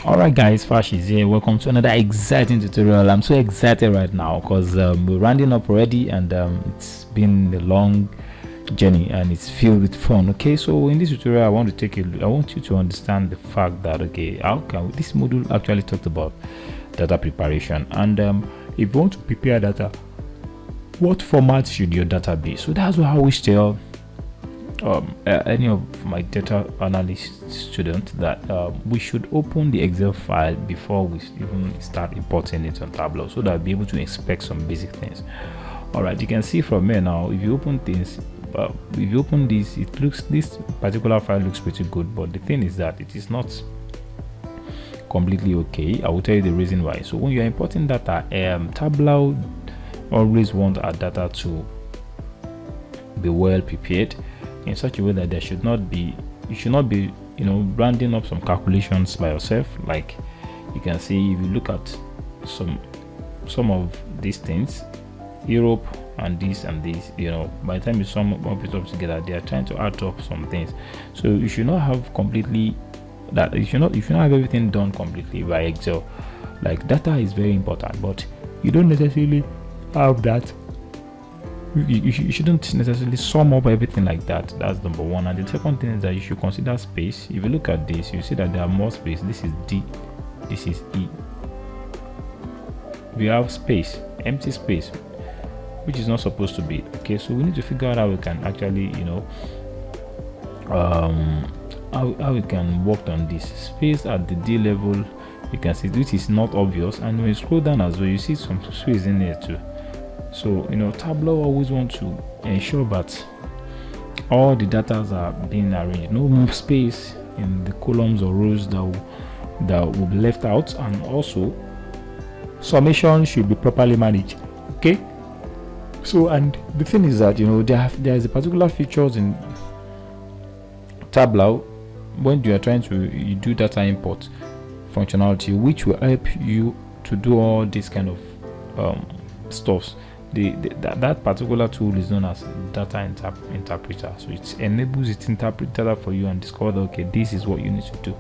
Alright guys, Fash is here. Welcome to another exciting tutorial. I'm so excited right now because we're rounding up already, and it's been a long journey and it's filled with fun. Okay, so in this tutorial I want you to understand the fact that how can this module actually talked about data preparation, and if you want to prepare data, what format should your data be? So that's what I always tell any of my data analyst students, that we should open the Excel file before we even start importing it on Tableau, so that we'll be able to inspect some basic things. All right, you can see from here now, if you open things, if you open this, this particular file looks pretty good, but the thing is that it is not completely okay. I will tell you the reason why. So when you're importing data, Tableau always want our data to be well prepared in such a way that you should not be rounding up some calculations by yourself. Like you can see, if you look at some of these things, Europe and this and this, by the time you sum up it up together, they are trying to add up some things. So you should not have completely that you should not have everything done completely by Excel. Like, data is very important, but you don't necessarily have that. You shouldn't necessarily sum up everything like that. That's number one. And the second thing is that you should consider space. If you look at this, you see that there are more space. This is D, this is E. We have space, empty space, which is not supposed to be. Okay, so we need to figure out how we can actually how we can work on this space at the D level. You can see this is not obvious, and when you scroll down as well, you see some space in there too. So Tableau always want to ensure that all the data are being arranged, no more space in the columns or rows that will be left out, and also summation should be properly managed. Okay, so, and the thing is that there is a particular features in Tableau when you are trying to do data import functionality, which will help you to do all this kind of stuffs. That particular tool is known as data interpreter. So it enables it to interpret data for you and discover that, okay, this is what you need to do.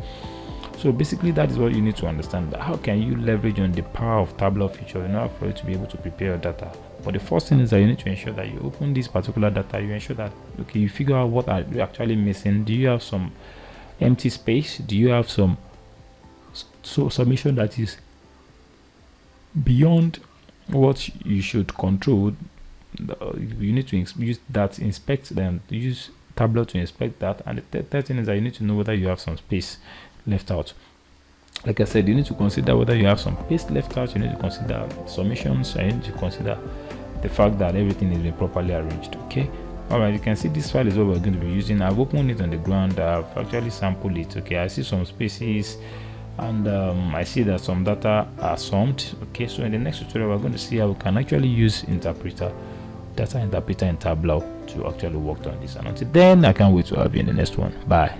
So basically, that is what you need to understand. How can you leverage on the power of Tableau feature in order for you to be able to prepare your data? But the first thing is that you need to ensure that you open this particular data. You ensure that, okay, you figure out what are you actually missing. Do you have some empty space? Do you have some submission that is beyond what you should control? You need to use Tableau to inspect that. And the third thing is that you need to know whether you have some space left out. Like I said, you need to consider whether you have some space left out. You need to consider submissions, and you need to consider the fact that everything is being properly arranged. Okay, all right, you can see this file is what we're going to be using. I've opened it on the ground. I've actually sampled it. Okay, I see some spaces, and I see that some data are summed. Okay, so in the next tutorial, we're going to see how we can actually use data interpreter in Tableau to actually work on this. And until then, I can't wait to have you in the next one. Bye.